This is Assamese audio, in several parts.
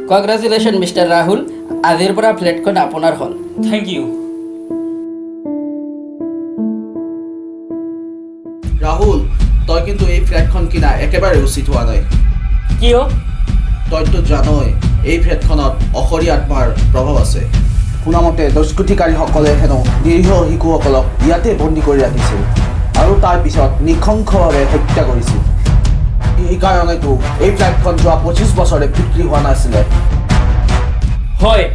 কংগ্ৰেচুলেশ্যন মিষ্টাৰ ৰাহুল, আজিৰ পৰা ফ্লেটখন আপোনাৰ হ'ল। Thank U. ৰাহুল, তই কিন্তু এই ফ্লেটখন কিনা একেবাৰে উচিত হোৱা নাই। কিয়? তইতো জানই এই ফ্লেটখনত অসৰী আত্মাৰ প্ৰভাৱ আছে। শুনামতে দুষ্কৃতিকাৰীসকলে হেনো নিৰীহ শিশুসকলক ইয়াতে বন্দী কৰি ৰাখিছিল আৰু তাৰপিছত নৃশংসভাৱে হত্যা কৰিছিল। সেইকাৰণেতো এই ফ্লেটখন যোৱা 25 বছৰে বিক্ৰী হোৱা নাছিলে। হয়,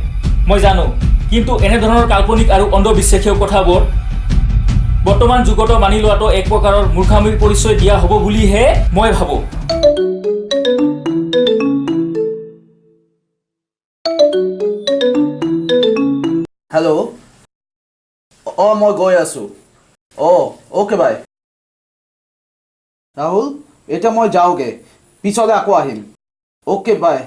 মই জানো, কিন্তু এনেধৰণৰ কাল্পনিক আৰু অন্ধবিশ্বাসীয় কথাবোৰ বৰ্তমান যুগতো মানি লোৱাটো এক প্ৰকাৰৰ মূৰ্খামিৰ পৰিচয় দিয়া হ'ব বুলিহে মই ভাবোঁ। হেল্ল', মই গৈ আছোঁ। Okay bye. ৰাহুল, এতিয়া মই যাওঁগৈ, পিছলৈ আকৌ আহিম। Okay bye.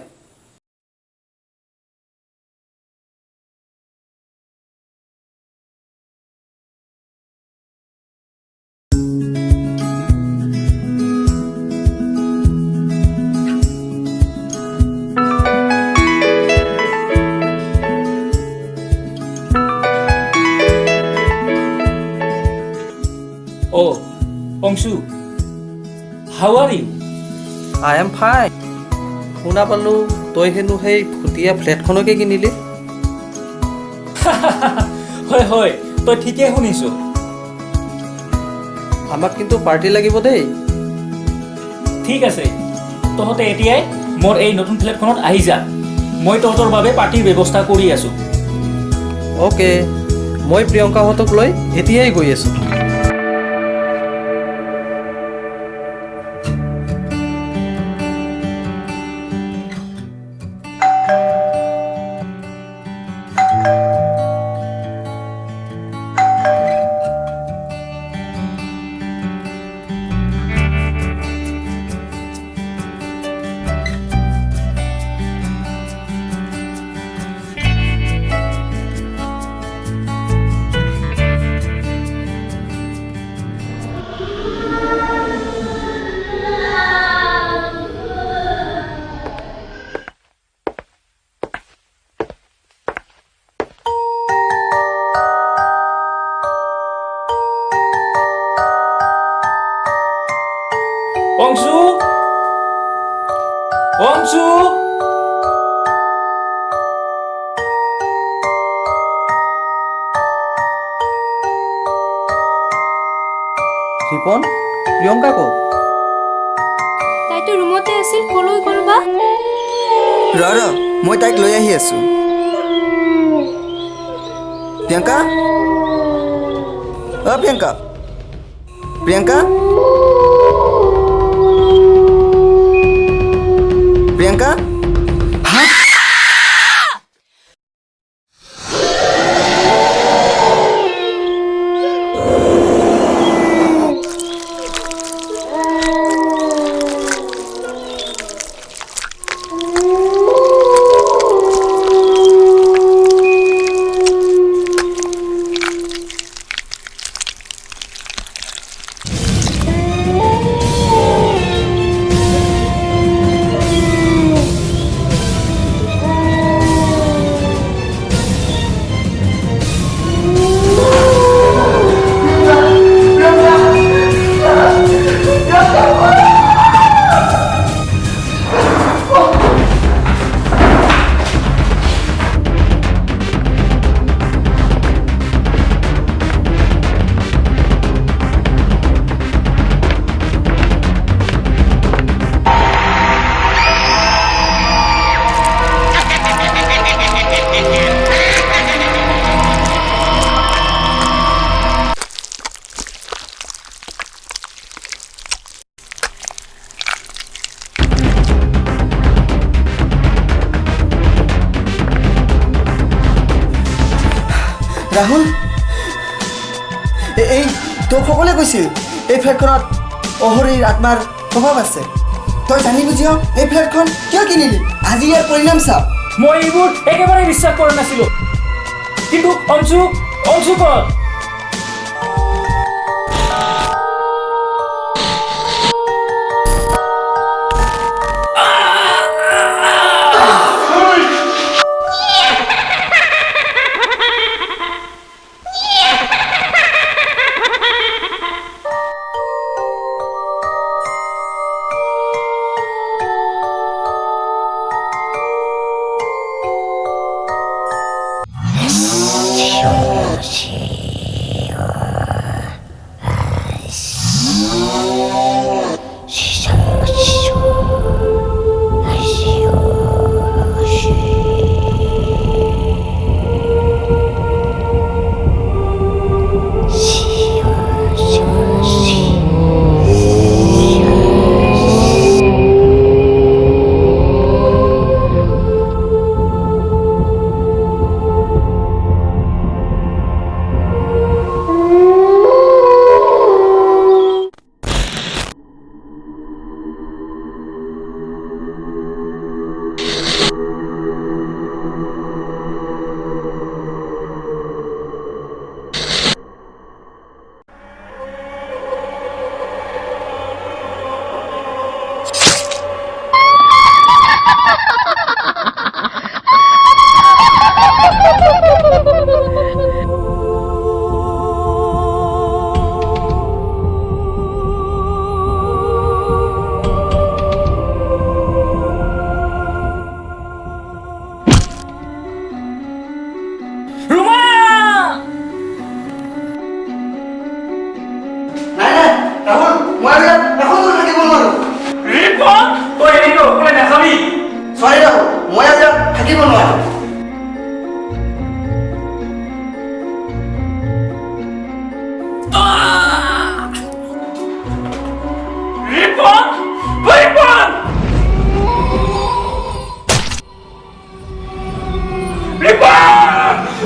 Oh, Ongshu, how are you? I am fine. শুনা পালোঁ তই হেনো সেই ফুটীয়া ফ্লেটখনকে কিনিলি। হয় হয়, তই ঠিকেই শুনিছ। আমাক কিন্তু পাৰ্টি লাগিব দেই। ঠিক আছে, তহঁতে এতিয়াই মোৰ এই নতুন ফ্লেটখনত আহি যা। মই তহঁতৰ বাবে পাৰ্টিৰ ব্যৱস্থা কৰি আছোঁ। অ'কে, মই প্ৰিয়ংকাহঁতক লৈ এতিয়াই গৈ আছোঁ। অংশু, অংশু, ৰিপন, প্ৰিয়ংকা ক'ত? তাইতো ৰুমতে আছিল, কলৈ গ'ল বা? ৰ মই তাইক লৈ আহি আছোঁ। প্ৰিয়ংকা, প্ৰিয়ংকা, প্ৰিয়ংকা, প্ৰিয়ংকা। ৰাহুল, এই তোক সকলোৱে কৈছিল এই ফ্লেটখনত অহৰীৰ আত্মাৰ প্ৰভাৱ আছে। তই জানি বুজিও এই ফ্লেটখন কিয় কিনিলি? আজি ইয়াৰ পৰিণাম চা। মই এইবোৰ একেবাৰে বিশ্বাস কৰা নাছিলোঁ, কিন্তু অংশু, অংশু ক'ত?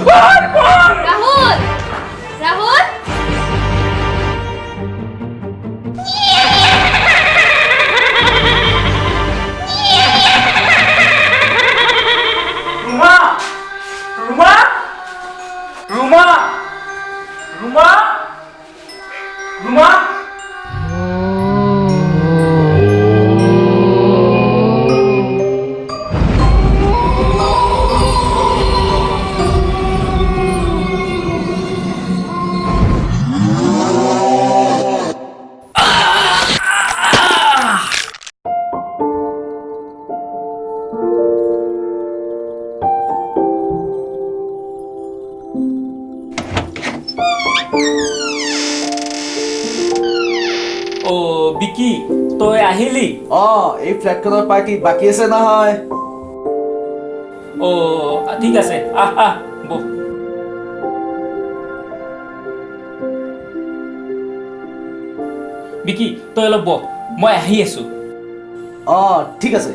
ৰাহুল ৰাহুল ৰুমা ৰুমা ৰুমা ৰুমা ৰুমা অ' বিকি তই আহিলি এই ফ্লেটখনৰ পাৰ্টি বাকী আছে নহয় অ' ঠিক আছে আহ আহ বহ বিকি তই অলপ বহ মই আহি আছো ঠিক আছে